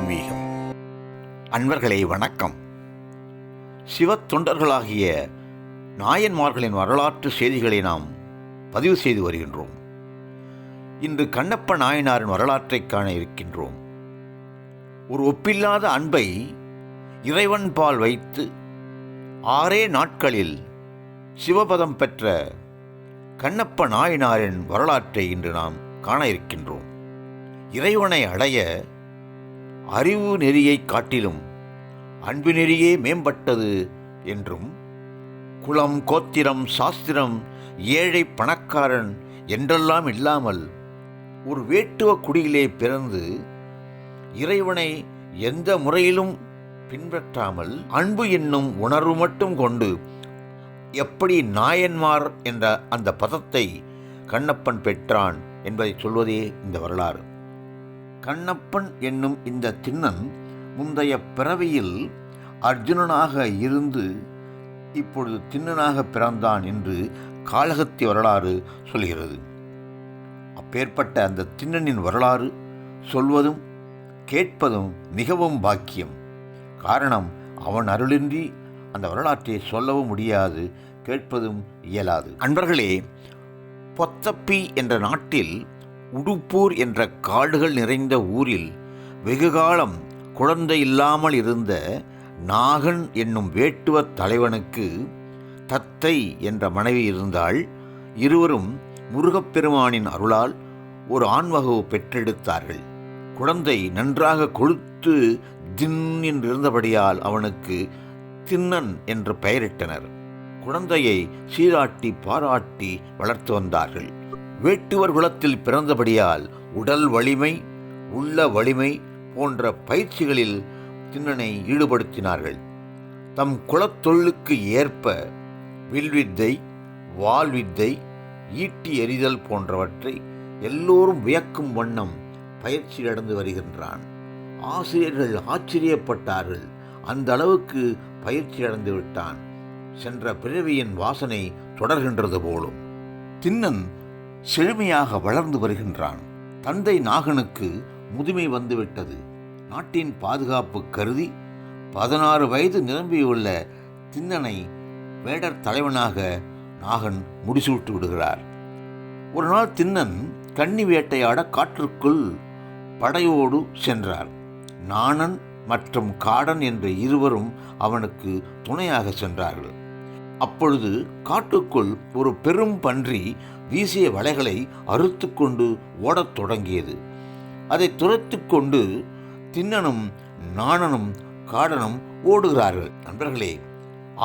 ஆன்மீகம். அன்பர்களே வணக்கம். சிவத் தொண்டர்களாகிய நாயன்மார்களின் வரலாற்று செய்திகளை நாம் பதிவு செய்து வருகின்றோம். இன்று கண்ணப்ப நாயனாரின் வரலாற்றை காண இருக்கின்றோம். ஒரு ஒப்பில்லாத அன்பை இறைவன் பால் வைத்து 6 நாட்களில் சிவபதம் பெற்ற கண்ணப்ப நாயனாரின் வரலாற்றை இன்று நாம் காண இருக்கின்றோம். இறைவனை அடைய அறிவு நெறியை காட்டிலும் அன்பு நெறியே மேம்பட்டது என்றும், குலம், கோத்திரம், சாஸ்திரம், ஏழை, பணக்காரன் என்றெல்லாம் இல்லாமல் ஒரு வேட்டுவ குடியிலே பிறந்து இறைவனை எந்த முறையிலும் பின்பற்றாமல் அன்பு என்னும் உணர்வு மட்டும் கொண்டு எப்படி நாயன்மார் என்ற அந்த பதத்தை கண்ணப்பன் பெற்றான் என்பதை சொல்வதே இந்த வரலாறு. கண்ணப்பன் என்னும் இந்த திண்ணன் முந்தைய பிறவியில் அர்ஜுனனாக இருந்து இப்பொழுது திண்ணனாக பிறந்தான் என்று காளகத்தி வரலாறு சொல்கிறது. அப்பேற்பட்ட அந்த திண்ணனின் வரலாறு சொல்வதும் கேட்பதும் மிகவும் பாக்கியம். காரணம், அவன் அருளின்றி அந்த வரலாற்றை சொல்லவும் முடியாது, கேட்பதும் இயலாது. அன்பர்களே, பொத்தப்பி என்ற நாட்டில் உடுப்பூர் என்ற காடுகள் நிறைந்த ஊரில் வெகுகாலம் குழந்தை இல்லாமல் இருந்த நாகன் என்னும் வேட்டுவ தலைவனுக்கு தத்தை என்ற மனைவி இருந்தாள். இருவரும் முருகப்பெருமானின் அருளால் ஒரு ஆண்மகவு பெற்றெடுத்தார்கள். குழந்தை நன்றாக கொழுத்து தின் என்றிருந்தபடியால் அவனுக்கு திண்ணன் என்று பெயரிட்டனர். குழந்தையை சீராட்டி பாராட்டி வளர்த்து வந்தார்கள். வேட்டுவர் குலத்தில் பிறந்தபடியால் உடல் வலிமை, உள்ள வலிமை போன்ற பயிற்சிகளில் திண்ணனை ஈடுபடுத்தினார்கள். தம் குலத்தொழிலுக்கு ஏற்ப வில்வித்தை, வாள்வித்தை, ஈட்டி எறிதல் போன்றவற்றை எல்லோரும் வியக்கும் வண்ணம் பயிற்சி அடைந்து வருகின்றான். ஆசிரியர்கள் ஆச்சரியப்பட்டார்கள். அந்த அளவுக்கு பயிற்சி அடைந்து விட்டான். சென்ற பிறவியின் வாசனை தொடர்கின்றது போலும். திண்ணன் செழுமையாக வளர்ந்து வருகின்றான். தந்தை நாகனுக்கு முதுமை வந்துவிட்டது. நாட்டின் பாதுகாப்பு கருதி 16 வயது நிரம்பியுள்ள திண்ணனை வேடர் தலைவனாக நாகன் முடிசூட்டு விடுகிறார். ஒரு நாள் திண்ணன் கன்னி வேட்டையாட காற்றுக்குள் படையோடு சென்றார். நாணன் மற்றும் காடன் என்ற இருவரும் அவனுக்கு துணையாக சென்றார்கள். அப்பொழுது காட்டுக்குள் ஒரு பெரும் பன்றி வீசிய வலைகளை அறுத்து கொண்டு ஓடத் தொடங்கியது. அதை துரத்து கொண்டு திண்ணனும் நாணனும் காடனும் ஓடுகிறார்கள். நண்பர்களே,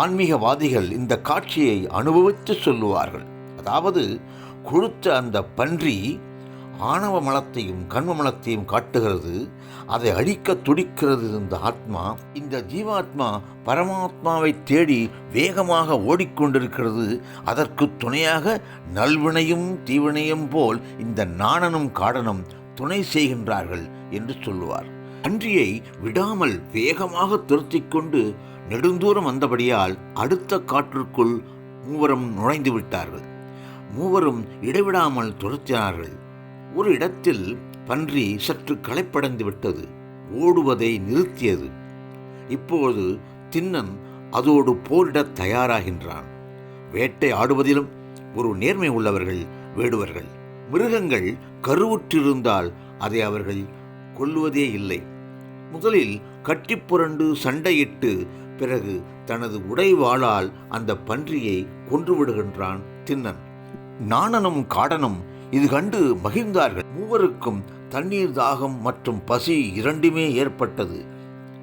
ஆன்மீகவாதிகள் இந்த காட்சியை அனுபவித்து சொல்லுவார்கள். அதாவது, கொழுத்த அந்த பன்றி ஆணவ மலத்தையும் கண்ம மலத்தையும் காட்டுகிறது. அதை அழிக்க துடிக்கிறது இந்த ஆத்மா. இந்த ஜீவாத்மா பரமாத்மாவை தேடி வேகமாக ஓடிக்கொண்டிருக்கிறது. அதற்கு துணையாக நல்வினையும் தீவினையும் போல் இந்த நாணனும் காடனும் துணை செய்கின்றார்கள் என்று சொல்லுவார். பன்றியை விடாமல் வேகமாக துரத்தி கொண்டு நெடுந்தூரம் வந்தபடியால் அடுத்த காற்றுக்குள் மூவரும் நுழைந்து விட்டார்கள். மூவரும் இடைவிடாமல் துரத்தினார்கள். ஒரு இடத்தில் பன்றி சற்று களைப்படைந்து விட்டது. ஓடுவதை நிறுத்தியது. இப்போது திண்ணன் அதோடு போரிட தயாராகின்றான். வேட்டை ஆடுவதிலும் ஒரு நேர்மை உள்ளவர்கள் வேடுவர்கள். மிருகங்கள் கருவுற்றிருந்தால் அதை அவர்கள் கொல்லுவதே இல்லை. முதலில் கட்டிப்புரண்டு சண்டையிட்டு பிறகு தனது உடைவாளால் அந்த பன்றியை கொன்றுவிடுகின்றான் திண்ணன். நாணனும் காடனும் இது கண்டு மகிழ்ந்தார்கள். மூவருக்கும் தண்ணீர் தாகம் மற்றும் பசி இரண்டுமே ஏற்பட்டது.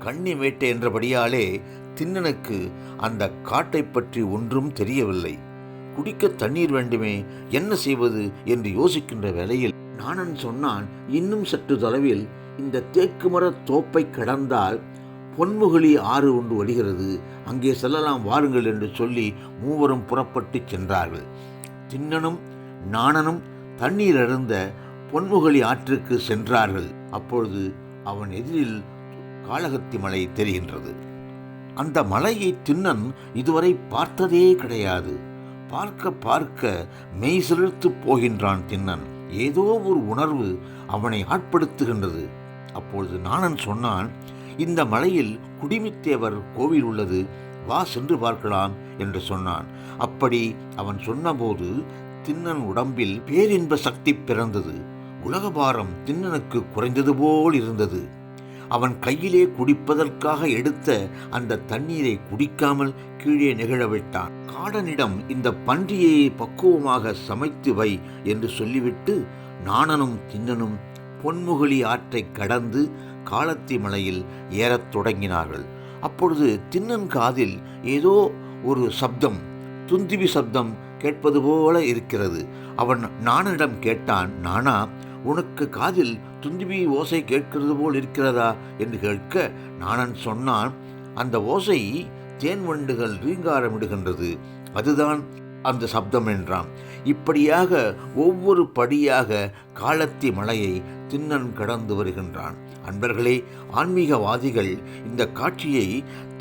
கன்னி வேட்டை என்றபடியாலே திண்ணனுக்கு அந்த காட்டை பற்றி ஒன்றும் தெரியவில்லை. குடிக்க தண்ணீர் வேண்டுமே, என்ன செய்வது என்று யோசிக்கின்ற வேளையில் நாணன் சொன்னான், இன்னும் சற்று தொலைவில் இந்த தேக்கு மர தோப்பை கடந்தால் பொன்முகலி ஆறு ஒன்று வருகிறது, அங்கே செல்லலாம் வாருங்கள் என்று சொல்லி மூவரும் புறப்பட்டு சென்றார்கள். திண்ணனும் நாணனும் தண்ணீர் அருந்த பொன்முகலி ஆற்றுக்கு சென்றார்கள். அப்பொழுது அவன் எதிரில் காளகத்தி மலை தெரிகின்றது. அந்த மலையை திண்ணன் இதுவரை பார்த்ததே கிடையாது. பார்க்க பார்க்க மெய் சிலிர்த்து போகின்றான் திண்ணன். ஏதோ ஒரு உணர்வு அவனை ஆட்படுத்துகின்றது. அப்பொழுது நாணன் சொன்னான், இந்த மலையில் குடிமித்தேவர் கோவில் உள்ளது, வா சென்று பார்க்கலாம் என்று சொன்னான். அப்படி அவன் சொன்னபோது திண்ணன் உடம்பில் பேரின்ப சக்தி பிறந்தது. உலகபாரம் திண்ணனுக்கு குறைந்தது போல் இருந்தது. அவன் கையிலே குடிப்பதற்காக எடுத்த அந்த தண்ணீரை குடிக்காமல் கீழே நெகிழவிட்டான். காடனிடம் இந்த பன்றியை பக்குவமாக சமைத்து வை என்று சொல்லிவிட்டு நாணனும் திண்ணனும் பொன்முகலி ஆற்றை கடந்து காளத்தி மலையில் ஏறத் தொடங்கினார்கள். அப்பொழுது திண்ணன் காதில் ஏதோ ஒரு சப்தம், துந்திபி சப்தம் கேட்பது போல இருக்கிறது. அவன் நாணனிடம் கேட்டான், நானா, உனக்கு காதில் துந்திபி ஓசை கேட்கிறது போல் இருக்கிறதா என்று கேட்க நாணன் சொன்னான், அந்த ஓசை தேன் வண்டுகள் ரீங்காரமிடுகின்றது, அதுதான் அந்த சப்தம் என்றான். இப்படியாக ஒவ்வொரு படியாக காளத்தி மலையை திண்ணன் கடந்து வருகின்றான். அன்பர்களே, ஆன்மீகவாதிகள் இந்த காட்சியை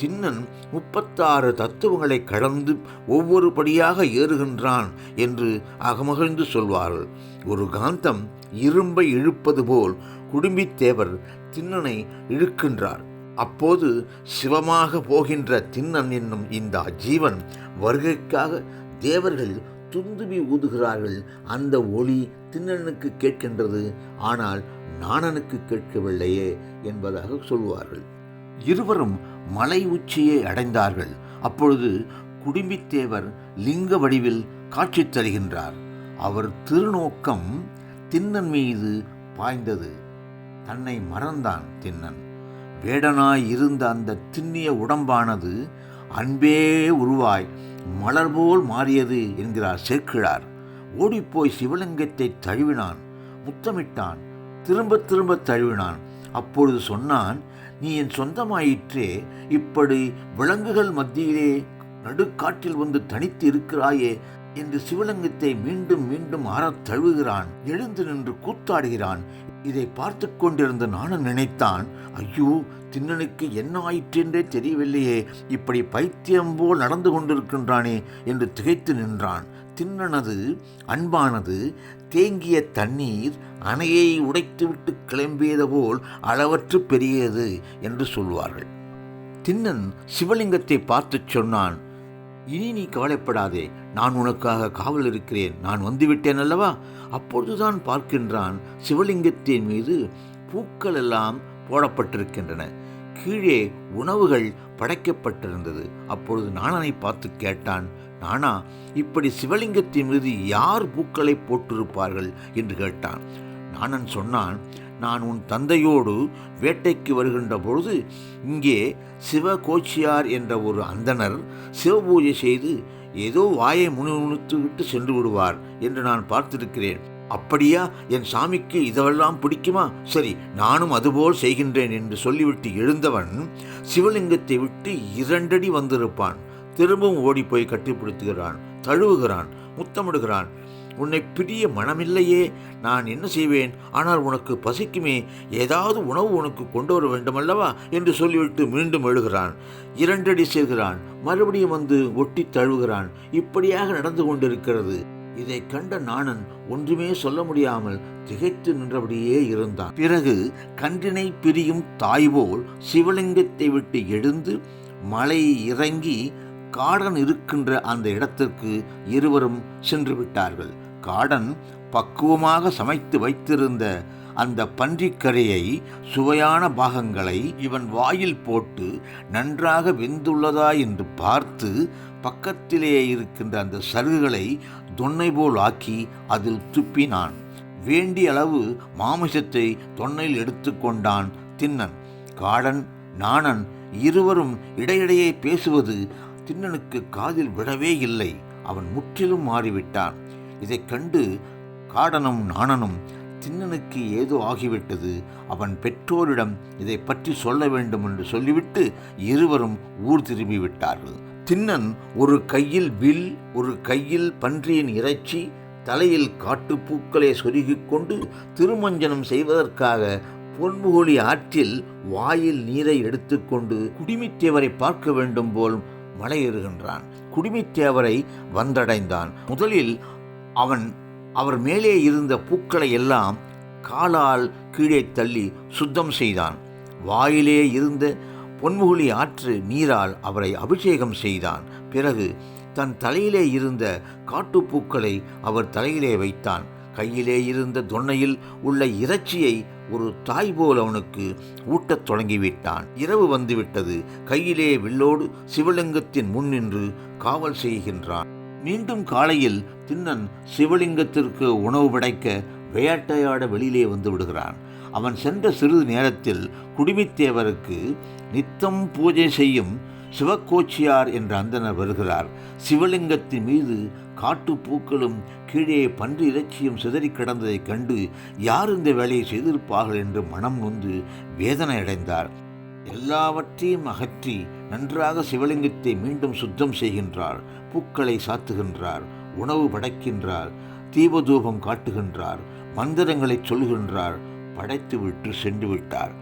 திண்ணன் 36 தத்துவங்களை கடந்து ஒவ்வொரு படியாக ஏறுகின்றான் என்று அகமகிழ்ந்து சொல்வார்கள். ஒரு காந்தம் இரும்பை இழுப்பது போல் குடும்பித்தேவர் திண்ணனை இழுக்கின்றார். அப்போது சிவமாக போகின்ற திண்ணன் என்னும் இந்த ஜீவன் வருகைக்காக தேவர்கள் துந்துபி ஊதுகிறார்கள். அந்த ஒளி திண்ணனுக்கு கேட்கின்றது, ஆனால் நாணனுக்கு கேட்கவில்லையே என்பதாக சொல்வார்கள். இருவரும் மலை உச்சியை அடைந்தார்கள். அப்பொழுது குடும்பித்தேவர் லிங்க வடிவில் காட்சி தருகின்றார். அவர் திருநோக்கம் திண்ணன் மீது பாய்ந்தது. தன்னை மறந்தான் திண்ணன். வேடனாய் இருந்த அந்த திண்ணிய உடம்பானது அன்பே உருவாய் மலர்போல் மாறியது என்கிறார் சேக்கிழார். ஓடிப்போய் சிவலிங்கத்தை தழுவினான், முத்தமிட்டான், திரும்ப திரும்ப தழுவினான். அப்பொழுது சொன்னான், நீ என் சொந்தமாயிற்றே, இப்படி விலங்குகள் மத்தியிலே நடுக்காட்டில் வந்து தனித்து இருக்கிறாயே என்று சிவலிங்கத்தை மீண்டும் மீண்டும் ஆறத் தழுவுகிறான். எழுந்து நின்று கூத்தாடுகிறான். இதை பார்த்து கொண்டிருந்த நானும் நினைத்தான், ஐயோ, திண்ணனுக்கு என்ன ஆயிற்றென்றே தெரியவில்லையே, இப்படி பைத்தியம் போல் நடந்து கொண்டிருக்கின்றானே என்று திகைத்து நின்றான். திண்ணனது அன்பானது தேங்கிய தண்ணீர் அணையை உடைத்துவிட்டு கிளம்பியது போல் அளவற்று பெரியது என்று சொல்வார்கள். திண்ணன் சிவலிங்கத்தை பார்த்து சொன்னான், இனி நீ கவலைப்படாதே, நான் உனக்காக காவல் இருக்கிறேன், நான் வந்துவிட்டேன் அல்லவா. அப்பொழுதுதான் பார்க்கின்றான், சிவலிங்கத்தின் மீது பூக்கள் எல்லாம் போடப்பட்டிருக்கின்றன. கீழே உணவுகள் படைக்கப்பட்டிருந்தது. அப்பொழுது நாணனை பார்த்து கேட்டான், நானா, இப்படி சிவலிங்கத்தின் மீது யார் பூக்களை போட்டிருப்பார்கள் என்று கேட்டான். நாணன் சொன்னான், நான் உன் தந்தையோடு வேட்டைக்கு வருகின்ற பொழுது இங்கே சிவகோச்சியார் என்ற ஒரு அந்தணர் சிவபூஜை செய்து ஏதோ வாயை முணுமுணுத்து விட்டு சென்று விடுவார் என்று நான் பார்த்திருக்கிறேன். அப்படியா, என் சாமிக்கு இதெல்லாம் பிடிக்குமா? சரி, நானும் அதுபோல் செய்கின்றேன் என்று சொல்லிவிட்டு எழுந்தவன் சிவலிங்கத்தை விட்டு 2 அடி வந்திருப்பான். திரும்பவும் ஓடிப்போய் கட்டிப்பிடித்துகிறான், தழுவுகிறான், முத்தமிடுகிறான். உன்னை பிரிய மனமில்லையே, நான் என்ன செய்வேன்? ஆனால் உனக்கு பசிக்குமே, ஏதாவது உணவு உனக்கு கொண்டு வர வேண்டுமல்லவா என்று சொல்லிவிட்டு மீண்டும் எழுகிறான். 2 அடி செய்கிறான், மறுபடியும் வந்து ஒட்டி தழுவுகிறான். இப்படியாக நடந்து கொண்டிருக்கிறது. இதை கண்ட நாணன் ஒன்றுமே சொல்ல முடியாமல் திகைத்து நின்றபடியே இருந்தான். பிறகு கன்றினை பிரியும் தாய்போல் சிவலிங்கத்தை விட்டு எழுந்து மலை இறங்கி காடன் இருக்கின்ற அந்த இடத்திற்கு இருவரும் சென்று விட்டார்கள். காடன் பக்குவமாக சமைத்து வைத்திருந்த அந்த பன்றிக்கரையை, சுவையான பாகங்களை இவன் வாயில் போட்டு நன்றாக வெந்துள்ளதா என்று பார்த்து பக்கத்திலே இருக்கின்ற அந்த சருகுகளை தொன்னை போல் ஆக்கி அதில் துப்பினான். வேண்டிய அளவு மாமிசத்தை தொன்னையில் எடுத்துக்கொண்டான் திண்ணன். காடன், நாணன் இருவரும் இடையிடையே பேசுவது திண்ணனுக்கு காதில் விடவே இல்லை. அவன் முற்றிலும் மாறிவிட்டான். இதைக் கண்டு காடனும் நாணனும், திண்ணனுக்கு ஏதோ ஆகிவிட்டது, அவன் பெற்றோரிடம் இதை பற்றி சொல்ல வேண்டும் என்று சொல்லிவிட்டு இருவரும் ஊர் திரும்பிவிட்டார்கள். திண்ணன் ஒரு கையில் வில், ஒரு கையில் பன்றியின் இறைச்சி, தலையில் காட்டுப்பூக்களை சொருகிக் கொண்டு திருமஞ்சனம் செய்வதற்காக பொன்முகலி ஆற்றில் வாயில் நீரை எடுத்துக்கொண்டு குடிமித்தேவரை பார்க்க வேண்டும் போல் மலையேறுகின்றான். குடிமித்தேவரை வந்தடைந்தான். முதலில் அவர் மேலே இருந்த பூக்களை எல்லாம் காலால் கீழே தள்ளி சுத்தம் செய்தான். வாயிலே இருந்த பொன்முகுழி ஆற்று நீரால் அவரை அபிஷேகம் செய்தான். பிறகு தன் தலையிலே இருந்த காட்டுப்பூக்களை அவர் தலையிலே வைத்தான். கையிலே இருந்த தொன்னையில் உள்ள இறைச்சியை ஒரு தாய் போல் அவனுக்கு ஊட்டத் தொடங்கிவிட்டான். இரவு வந்துவிட்டது. கையிலே வில்லோடு சிவலிங்கத்தின் முன் நின்று காவல் செய்கின்றான். மீண்டும் காலையில் திண்ணன் சிவலிங்கத்திற்கு உணவு படைக்க வேட்டையாட வெளியிலே வந்து விடுகிறான். அவன் சென்ற சிறிது நேரத்தில் குடிமித்தேவருக்கு நித்தம் பூஜை செய்யும் சிவகோச்சியார் என்ற அந்தனர் வருகிறார். சிவலிங்கத்தின் மீது காட்டுப்பூக்களும் கீழே பன்றி இறைச்சியும் சிதறி கிடந்ததைக் கண்டு யார் இந்த வேலையை செய்திருப்பார்கள் என்று மனம் நொந்து வேதனை அடைந்தார். எல்லாவற்றையும் அகற்றி நன்றாக சிவலிங்கத்தை மீண்டும் சுத்தம் செய்கின்றார். பூக்களை சாத்துகின்றார், உணவு படைக்கின்றார், தீபதூபம் காட்டுகின்றார், மந்திரங்களை சொல்கின்றார். படைத்துவிட்டு சென்று விட்டார்.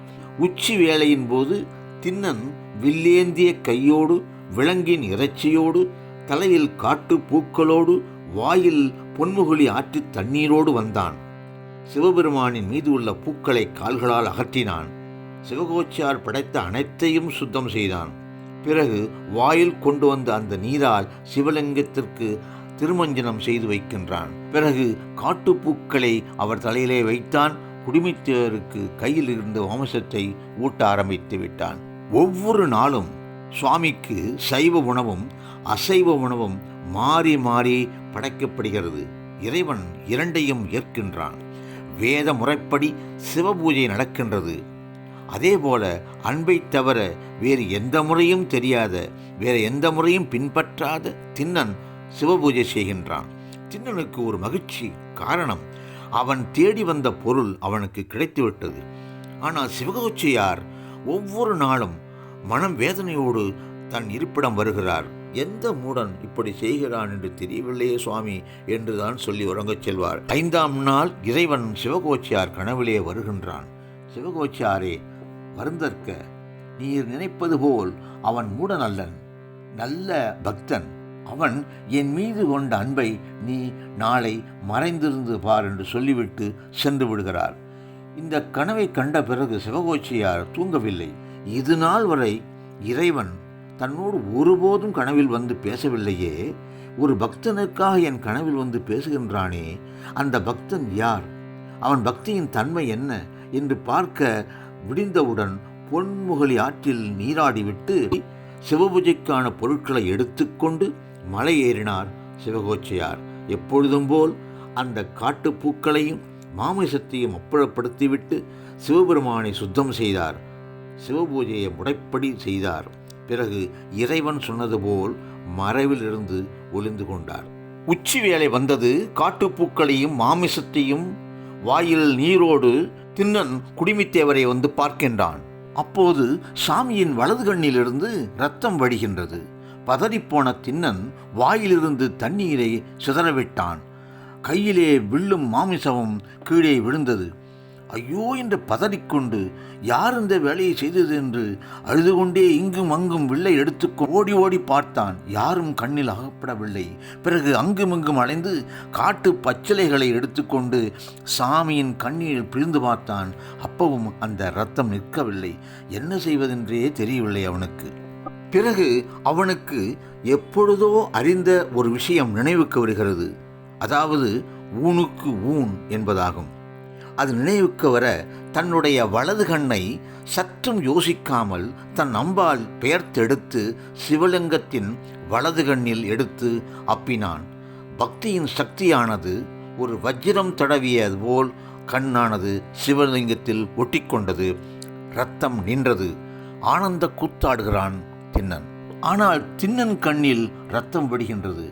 உச்சி வேளையின் போது திண்ணன் வில்லேந்திய கையோடு விலங்கின் இறைச்சியோடு தலையில் காட்டு பூக்களோடு வாயில் பொன்முகுழி ஆற்று தண்ணீரோடு வந்தான். சிவபெருமானின் மீது உள்ள பூக்களை கால்களால் அகற்றினான். சிவகோச்சியார் படைத்த அனைத்தையும் சுத்தம் செய்தான். பிறகு வாயில் கொண்டு வந்த அந்த நீரால் சிவலிங்கத்திற்கு திருமஞ்சனம் செய்து வைக்கின்றான். பிறகு காட்டுப்பூக்களை அவர் தலையிலே வைத்தான். குடிமித்தேவருக்கு கையில் இருந்த மாமிசத்தை ஊட்ட ஆரம்பித்து விட்டான். ஒவ்வொரு நாளும் சுவாமிக்கு சைவ உணவும் அசைவ உணவும் மாறி மாறி படைக்கப்படுகிறது. இறைவன் இரண்டையும் ஏற்கின்றான். வேத முறைப்படி சிவபூஜை நடக்கின்றது. அதேபோல அன்பை தவிர வேறு எந்த முறையும் தெரியாத, வேறு எந்த முறையும் பின்பற்றாத திண்ணன் சிவபூஜை செய்கின்றான். திண்ணனுக்கு ஒரு மகிழ்ச்சி. காரணம், அவன் தேடி வந்த பொருள் அவனுக்கு கிடைத்துவிட்டது. ஆனால் சிவகோச்சியார் ஒவ்வொரு நாளும் மனம் வேதனையோடு தன் இருப்பிடம் வருகிறார். எந்த மூடன் இப்படி செய்கிறான் என்று தெரியவில்லையே சுவாமி என்றுதான் சொல்லி உறங்கச் செல்வார். 5ஆம் நாள் இறைவன் சிவகோச்சியார் கனவிலே வருகின்றான். சிவகோச்சியாரே, வருந்தற்க, நீர் நினைப்பது போல் அவன் மூடன் அல்லன், நல்ல பக்தன். அவன் என் மீது கொண்ட அன்பை நீ நாளை மறைந்திருந்து பார் என்று சொல்லிவிட்டு சென்று விடுகிறார். இந்த கனவை கண்ட பிறகு சிவகோச்சியார் தூங்கவில்லை. இது நாள் வரை இறைவன் தன்னோடு ஒருபோதும் கனவில் வந்து பேசவில்லையே. ஒரு பக்தனுக்காக என் கனவில் வந்து பேசுகின்றானே, அந்த பக்தன் யார், அவன் பக்தியின் தன்மை என்ன என்று பார்க்க விடிந்தவுடன் பொன்முகலி ஆற்றில் நீராடிவிட்டு சிவபூஜைக்கான பொருட்களை எடுத்துக்கொண்டு மலை ஏறினார் சிவகோச்சியார். எப்பொழுதும் போல் அந்த காட்டுப்பூக்களையும் மாமிசத்தையும் அப்புறப்படுத்திவிட்டு சிவபெருமானை சுத்தம் செய்தார். சிவபூஜையை முறைப்படி செய்தார். பிறகு இறைவன் சொன்னது போல் மறைவில் இருந்து ஒளிந்து கொண்டார். உச்சி வேளை வந்தது. காட்டுப்பூக்களையும் மாமிசத்தையும் வாயில் நீரோடு திண்ணன் குடிமித்தேவரை வந்து பார்க்கின்றான். அப்போது சாமியின் வலது கண்ணிலிருந்து இரத்தம் வடிகின்றது. பதறிப்போன திண்ணன் வாயிலிருந்து தண்ணீரை சிதறவிட்டான். கையிலே வில்லும் மாமிசமும் கீழே விழுந்தது. ஐயோ என்று பதறிக்கொண்டு யார் இந்த வேலையை செய்தது என்று அழுது கொண்டே இங்கும் அங்கும் வில்லை எடுத்து ஓடி ஓடி பார்த்தான். யாரும் கண்ணில் அகப்படவில்லை. பிறகு அங்குமிங்கும் அலைந்து காட்டு பச்சிலைகளை எடுத்துக்கொண்டு சாமியின் கண்ணீரில் பிரிந்து பார்த்தான். அப்பவும் அந்த இரத்தம் நிற்கவில்லை. என்ன செய்வதென்றே தெரியவில்லை அவனுக்கு. பிறகு அவனுக்கு எப்பொழுதோ அறிந்த ஒரு விஷயம் நினைவுக்கு வருகிறது. அதாவது ஊனுக்கு ஊன் என்பதாகும். அது நினைவுக்கு வர தன்னுடைய வலது கண்ணை சற்றும் யோசிக்காமல் தன் அம்பால் பெயர்த்தெடுத்து சிவலிங்கத்தின் வலது கண்ணில் எடுத்து அப்பினான். பக்தியின் சக்தியானது ஒரு வஜ்ரம் தடவியது போல் கண்ணானது சிவலிங்கத்தில் ஒட்டிக்கொண்டது. இரத்தம் நின்றது. ஆனந்த கூத்தாடுகிறான் திண்ணன். ஆனால் திண்ணன் கண்ணில் இரத்தம் வடிகின்றது.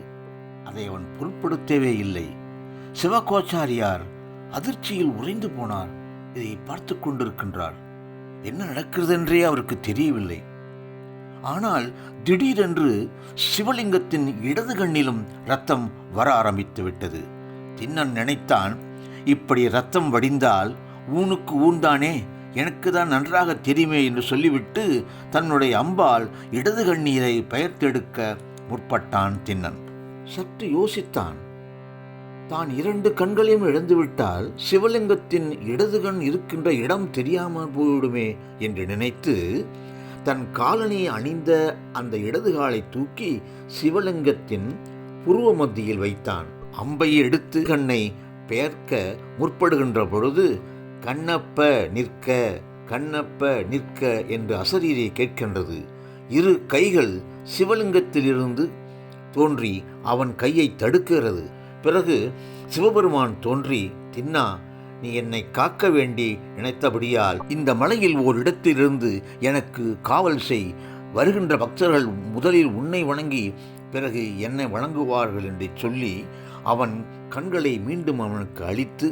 அதை அவன் பொருட்படுத்தவே இல்லை. சிவகோச்சாரியார் அதிர்ச்சியில் உறைந்து போனார். இதை பார்த்து கொண்டிருக்கின்றார். என்ன நடக்கிறது என்றே அவருக்கு தெரியவில்லை. ஆனால் திடீரென்று சிவலிங்கத்தின் இடது கண்ணிலும் இரத்தம் வர ஆரம்பித்து விட்டது. திண்ணன் நினைத்தான், இப்படி இரத்தம் வடிந்தால் ஊனுக்கு ஊன்தானே, எனக்கு தான் நன்றாக தெரியுமே என்று சொல்லிவிட்டு தன்னுடைய அம்பால் இடது கண்ணீரை பெயர்த்தெடுக்க முற்பட்டான் திண்ணன். சற்று யோசித்தான். தான் 2 கண்களையும் இழந்துவிட்டால் சிவலிங்கத்தின் இடது கண் இருக்கின்ற இடம் தெரியாமல் போய்விடுமே என்று நினைத்து தன் காலணி அணிந்த அந்த இடது காலை தூக்கி சிவலிங்கத்தின் புருவ மத்தியில் வைத்தான். அம்பை எடுத்து கண்ணை பெயர்க்க முற்படுகின்ற பொழுது கண்ணப்ப நிற்க, கண்ணப்ப நிற்க என்று அசரீரை கேட்கின்றது. 2 கைகள் சிவலிங்கத்திலிருந்து தோன்றி அவன் கையை தடுக்கிறது. பிறகு சிவபெருமான் தோன்றி, தின்னா, நீ என்னை காக்க வேண்டி நினைத்தபடியால் இந்த மலையில் ஓரிடத்திலிருந்து எனக்கு காவல் செய். வருகின்ற பக்தர்கள் முதலில் உன்னை வணங்கி பிறகு என்னை வணங்குவார்கள் என்று சொல்லி அவன் கண்களை மீண்டும் அவனுக்கு அளித்து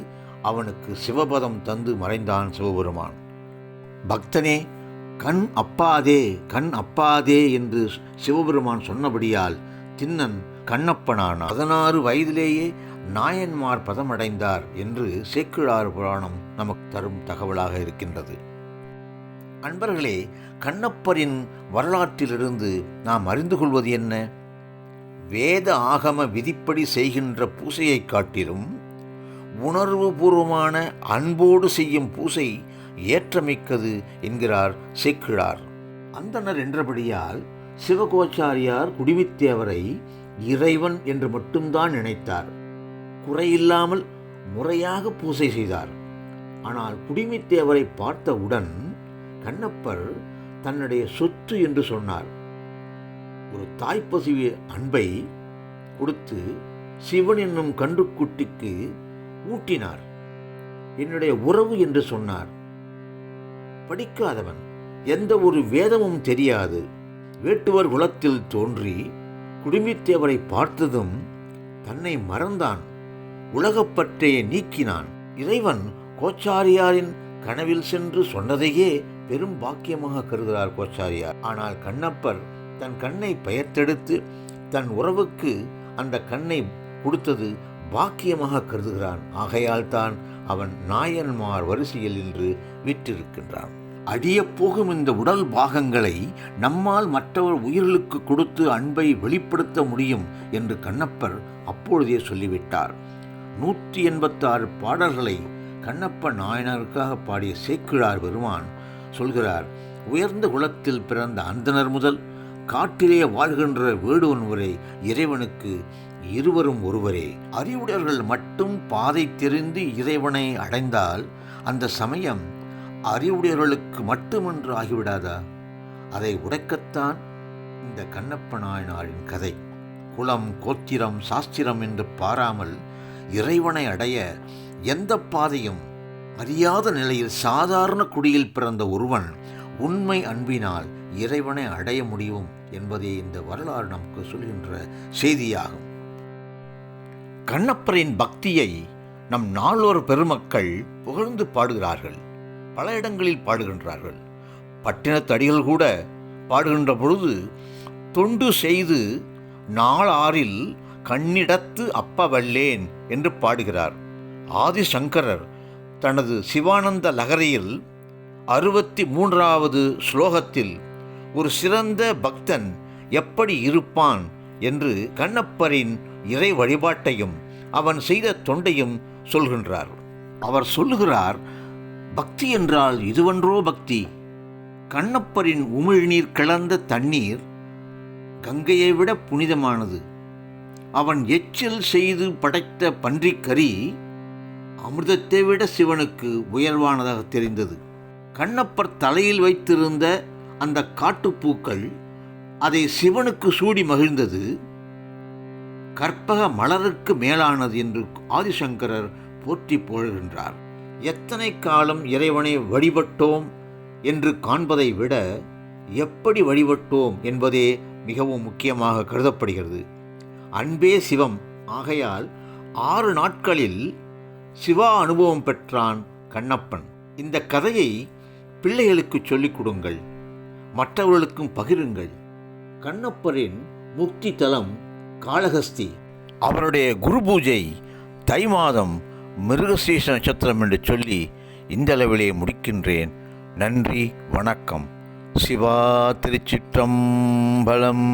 அவனுக்கு சிவபதம் தந்து மறைந்தான் சிவபெருமான். பக்தனே, கண் அப்பாதே, கண் அப்பாதே என்று சிவபெருமான் சொன்னபடியால் திண்ணன் கண்ணப்பனான 16 வயதிலேயே நாயன்மார் பதமடைந்தார் என்று சேக்கிழார் புராணம் நமக்கு தரும் தகவலாக இருக்கின்றது. அன்பர்களே, கண்ணப்பரின் வரலாற்றிலிருந்து நாம் அறிந்து கொள்வது என்ன? வேத ஆகம விதிப்படி செய்கின்ற பூசையை காட்டிலும் உணர்வு பூர்வமான அன்போடு செய்யும் பூசை ஏற்றமிக்கது என்கிறார் சேக்கிழார். அந்தணர் என்றபடியால் சிவகோச்சாரியார் குடிமித்தேவரை இறைவன் என்று மட்டும்தான் நினைத்தார். குறையில்லாமல் முறையாக பூசை செய்தார். ஆனால் குடிமித்தேவரை பார்த்தவுடன் கண்ணப்பர் தன்னுடைய சொத்து என்று சொன்னார். ஒரு தாய்ப்பசுவி அன்பை கொடுத்து சிவன் என்னும் கன்றுக்குட்டிக்கு ஊட்டினார். என்னுடைய உறவு என்று சொன்னார். படிக்காதவன், எந்த ஒரு வேதமும் தெரியாது, வேட்டுவர் குலத்தில் தோன்றி குடிமித்தேவரை பார்த்ததும் தன்னை மறந்தான், உலகப்பற்றைய நீக்கினான். இறைவன் கோச்சாரியாரின் கனவில் சென்று சொன்னதையே பெரும் பாக்கியமாக கருதுகிறார் கோச்சாரியார். ஆனால் கண்ணப்பர் தன் கண்ணை பெயர்த்தெடுத்து தன் உறவுக்கு அந்த கண்ணை கொடுத்தது பாக்கியமாக கருதுகிறான். ஆகையால் தான் அவன் நாயன்மார் வரிசையில் இன்று விற்றிருக்கின்றான். அடியப் போகும் இந்த உடல் பாகங்களை நம்மால் மற்றவர் உயிர்களுக்கு கொடுத்து அன்பை வெளிப்படுத்த முடியும் என்று கண்ணப்பர் அப்பொழுதே சொல்லிவிட்டார். 186 பாடல்களை கண்ணப்ப நாயனருக்காக பாடிய சேக்கிழார் பெருமான் சொல்கிறார், உயர்ந்த குலத்தில் பிறந்த அந்தணர் முதல் காட்டிலே வாழ்கின்ற வேடுவன் வரை இறைவனுக்கு இருவரும் ஒருவரே. அறிவுடையவர்கள் மட்டும் பாதை தெரிந்து இறைவனை அடைந்தால் அந்த சமயம் அறிவுடையவர்களுக்கு மட்டுமென்று ஆகிவிடாதா? அதை உடைக்கத்தான் இந்த கண்ணப்ப நாயனாரின் கதை. குலம், கோத்திரம், சாஸ்திரம் என்று பாராமல் இறைவனை அடைய எந்த பாதையும் அறியாத நிலையில் சாதாரண குடியில் பிறந்த ஒருவன் உண்மை அன்பினால் இறைவனை அடைய முடியும் என்பதே இந்த வரலாறு நமக்கு சொல்கின்ற செய்தியாகும். கண்ணப்பரின் பக்தியை நம் நால்வர் பெருமக்கள் புகழ்ந்து பாடுகிறார்கள். பல இடங்களில் பாடுகின்றார்கள். பட்டினத்தடிகள் கூட பாடுகின்ற பொழுது தொண்டு செய்து நாளாரில் கண்ணிடத்து அப்பவல்லேன் என்று பாடுகிறார். ஆதிசங்கரர் தனது சிவானந்த லகரியில் 63வது ஸ்லோகத்தில் ஒரு சிறந்த பக்தன் எப்படி இருப்பான் என்று கண்ணப்பரின் இறை வழிபாட்டையும் அவன் செய்த தொண்டையும் சொல்கின்றார். அவர் சொல்லுகிறார், பக்தி என்றால் இதுவன்றோ பக்தி. கண்ணப்பரின் உமிழ்நீர் கலந்த தண்ணீர் கங்கையை விட புனிதமானது. அவன் எச்சில் செய்து படைத்த பன்றிக்கறி அமிர்தத்தை விட சிவனுக்கு உயர்வானதாக தெரிந்தது. கண்ணப்பர் தலையில் வைத்திருந்த அந்த காட்டுப்பூக்கள் அதை சிவனுக்கு சூடி மகிழ்ந்தது. கற்பக மலருக்கு மேலானது என்று ஆதிசங்கரர் போற்றி புகழ்கின்றார். எத்தனை காலம் இறைவனை வழிபட்டோம் என்று காண்பதை விட எப்படி வழிபட்டோம் என்பதே மிகவும் முக்கியமாக கருதப்படுகிறது. அன்பே சிவம். ஆகையால் 6 நாட்களில் சிவா அனுபவம் பெற்றான் கண்ணப்பன். இந்த கதையை பிள்ளைகளுக்கு சொல்லிக் கொடுங்கள், மற்றவர்களுக்கும் பகிருங்கள். கண்ணப்பரின் முக்தி தலம் காளஹஸ்தி. அவருடைய குரு பூஜை தை மாதம் மிருகசீஷ நட்சத்திரம் என்று சொல்லி இந்த அளவிலே முடிக்கின்றேன். நன்றி, வணக்கம். சிவா திருச்சிற்றம்பலம்.